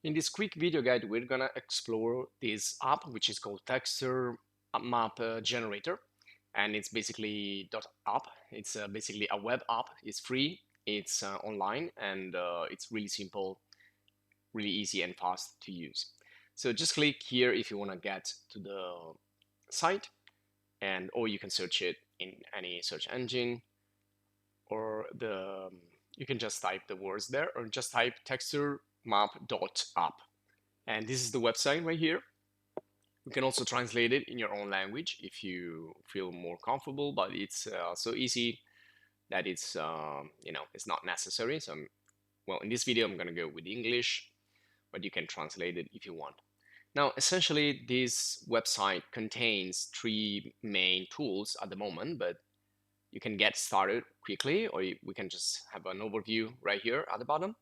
In this quick video guide, we're gonna explore this app, which is called TextureMap Generator, and it's basically .app. It's basically a web app. It's free. It's online, and it's really simple, really easy, and fast to use. So just click here if you want to get to the site, and or you can search it in any search engine, or you can just type the words there, or just type texturemap.app. And this is the website right here. You can also translate it in your own language if you feel more comfortable, but it's so easy that it's not necessary. So, well, in this video, I'm going to go with English, but you can translate it if you want. Now, essentially, this website contains three main tools at the moment, but you can get started quickly, or we can just have an overview right here at the bottom.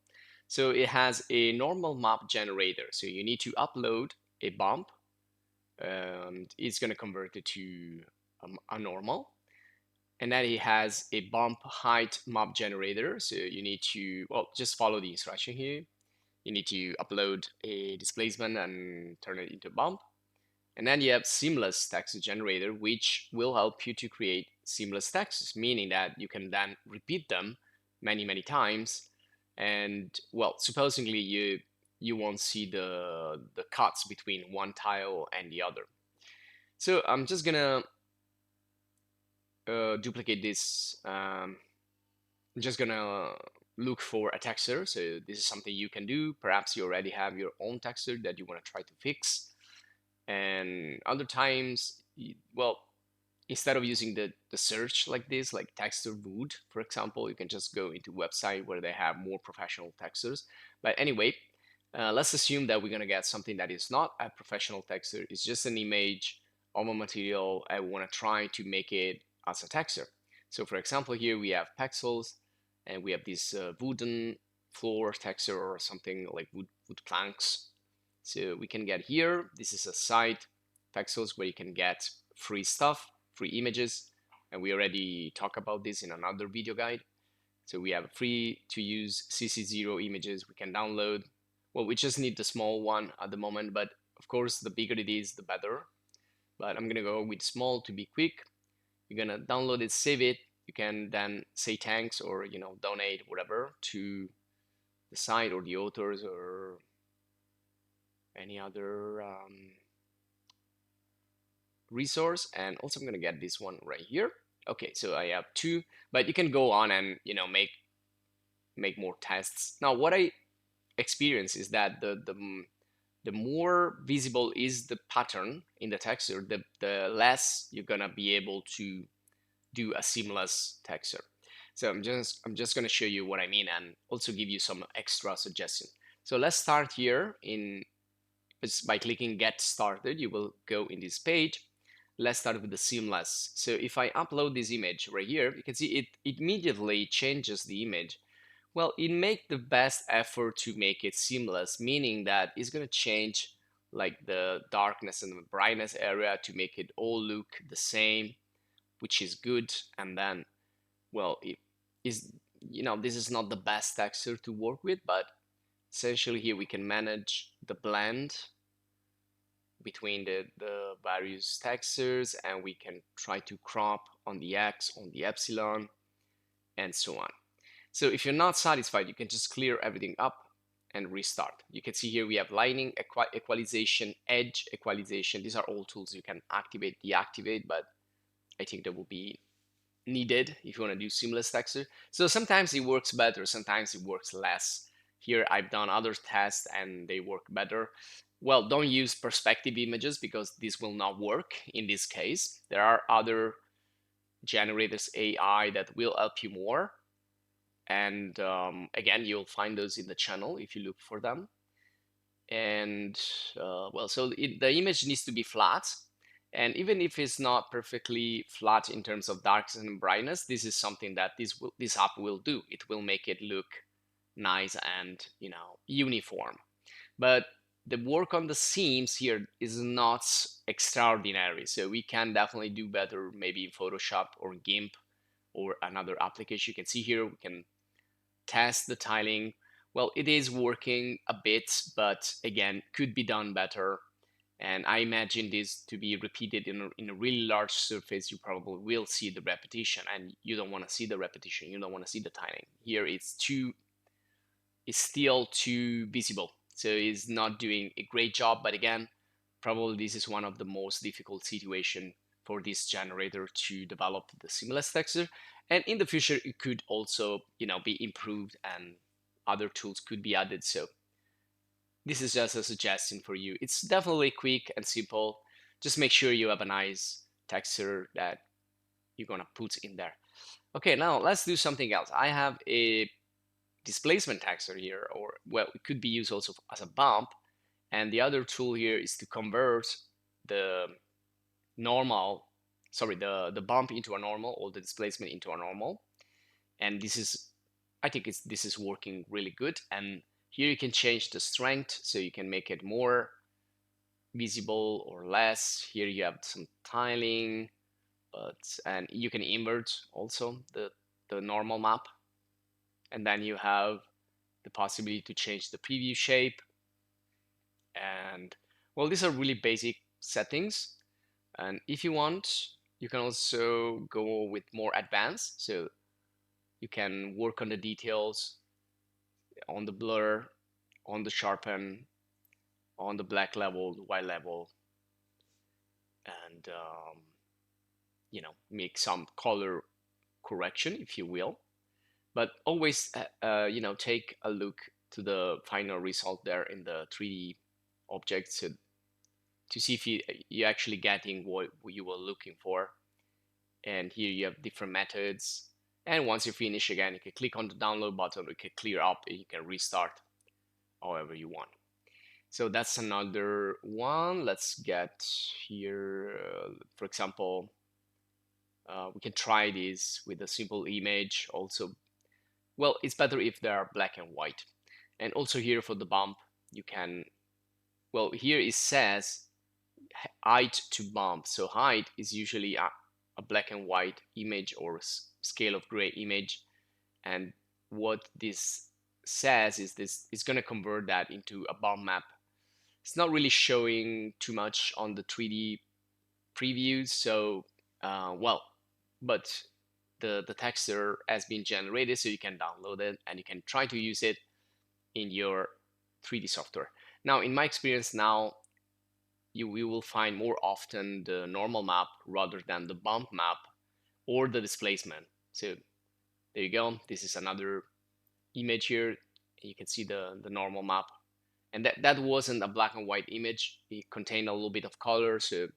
So it has a normal map generator. So you need to upload a bump, and it's going to convert it to a normal. And then it has a bump height map generator. So you need to, well, just follow the instruction here. You need to upload a displacement and turn it into a bump. And then you have seamless text generator, which will help you to create seamless texts, meaning that you can then repeat them many, many times. And well, supposedly you won't see the cuts between one tile and the other. So I'm just gonna duplicate this. I'm just gonna look for a texture. So this is something you can do. Perhaps you already have your own texture that you want to try to fix. And other times, well, instead of using the search like this, like texture wood, for example, you can just go into website where they have more professional textures. But anyway, let's assume that we're gonna get something that is not a professional texture. It's just an image of a material. I want to try to make it as a texture. So for example, here we have pixels, and we have this wooden floor texture or something like wood planks. So we can get here. This is a site, pixels, where you can get free stuff, free images, and we already talked about this in another video guide. So we have free to use CC0 images we can download. Well, we just need the small one at the moment, but of course, the bigger it is, the better. But I'm gonna go with small to be quick. You're gonna download it, save it. You can then say thanks or donate whatever to the site or the authors or any other resource. And also I'm going to get this one right here. Okay, so I have two, but you can go on and make more tests. Now what I experience is that the more visible is the pattern in the texture, the less you're gonna be able to do a seamless texture. So I'm just gonna show you what I mean and also give you some extra suggestions. So let's start here by clicking get started. You will go in this page. Let's start with the seamless. So if I upload this image right here, you can see it immediately changes the image. Well, it makes the best effort to make it seamless, meaning that it's going to change like the darkness and the brightness area to make it all look the same, which is good. And then, well, it is, this is not the best texture to work with, but essentially here we can manage the blend between the various textures, and we can try to crop on the X, on the epsilon, and so on. So if you're not satisfied, you can just clear everything up and restart. You can see here we have lighting, equalization, edge equalization. These are all tools you can activate, deactivate, but I think that will be needed if you want to do seamless texture. So sometimes it works better, sometimes it works less. Here I've done other tests and they work better. Well, don't use perspective images because this will not work in this case. There are other generators AI that will help you more. And again, you'll find those in the channel if you look for them. And well, so the image needs to be flat. And even if it's not perfectly flat in terms of darkness and brightness, this is something that this app will do. It will make it look nice and uniform. But the work on the seams here is not extraordinary. So we can definitely do better maybe in Photoshop or GIMP or another application. You can see here we can test the tiling. well, it is working a bit, but again, could be done better. And I imagine this to be repeated in a really large surface. You probably will see the repetition, and you don't want to see the repetition. You don't want to see the tiling. Here it's still too visible. So it's not doing a great job. But again, probably this is one of the most difficult situation for this generator to develop the seamless texture. And in the future, it could also, be improved and other tools could be added. So this is just a suggestion for you. It's definitely quick and simple. Just make sure you have a nice texture that you're gonna put in there. Okay, now let's do something else. I have a displacement texture here, or well, it could be used also as a bump. And the other tool here is to convert the normal, sorry, the bump into a normal, or the displacement into a normal. And this is, I think this is working really good. And here you can change the strength, so you can make it more visible or less. Here you have some tiling, and you can invert also the normal map. And then you have the possibility to change the preview shape. And well, these are really basic settings. And if you want, you can also go with more advanced. So you can work on the details, on the blur, on the sharpen, on the black level, the white level, and make some color correction, if you will. But always, take a look to the final result there in the 3D object, so to see if you're actually getting what you were looking for. And here you have different methods. And once you finish, again, you can click on the download button, you can clear up, and you can restart however you want. So that's another one. Let's get here, for example, we can try this with a simple image also. Well, it's better if they are black and white. And also here for the bump, you can, well, here it says height to bump. So height is usually a black and white image or scale of gray image. And what this says is this is going to convert that into a bump map. It's not really showing too much on the 3D previews. So, well, but the texture has been generated, so you can download it and you can try to use it in your 3D software. Now, in my experience now, you will find more often the normal map rather than the bump map or the displacement. So there you go. This is another image here. You can see the normal map. And that wasn't a black and white image. It contained a little bit of color. So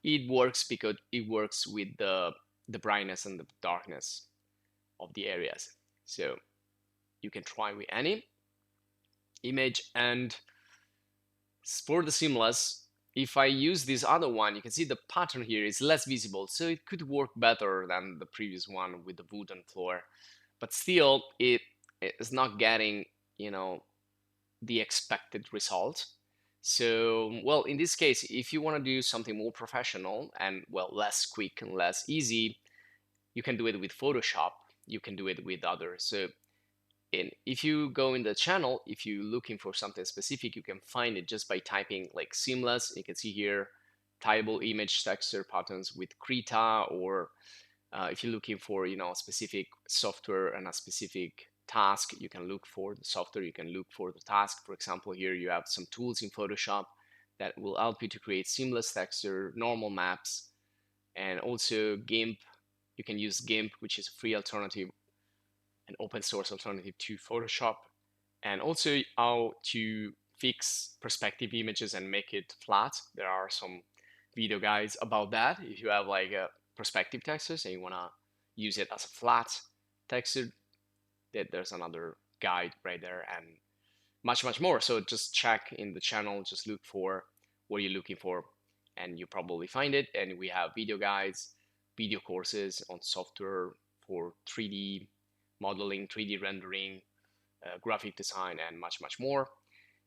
it works because it works with the brightness and the darkness of the areas. So you can try with any image. And for the seamless, if I use this other one, you can see the pattern here is less visible. So it could work better than the previous one with the wooden floor. But still, it is not getting, the expected result. So, well, in this case, if you want to do something more professional and, well, less quick and less easy, you can do it with Photoshop. You can do it with others. So if you go in the channel, if you're looking for something specific, you can find it just by typing like seamless. You can see here, typeable image texture patterns with Krita, or if you're looking for, a specific software and a specific task, you can look for the software, you can look for the task. For example, here you have some tools in Photoshop that will help you to create seamless texture, normal maps, and also GIMP. You can use GIMP, which is a free alternative, an open source alternative to Photoshop, and also how to fix perspective images and make it flat. There are some video guides about that. If you have like a perspective textures and you want to use it as a flat texture, there's another guide right there, and much more. So just check in the channel, just look for what you're looking for, and you probably find it. And we have video guides, video courses on software for 3D modeling, 3D rendering, graphic design, and much more.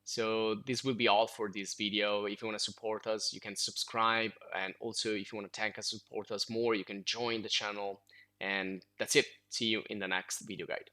So this will be all for this video. If you want to support us, you can subscribe, and also if you want to thank us, support us more, you can join the channel. And that's it. See you in the next video guide.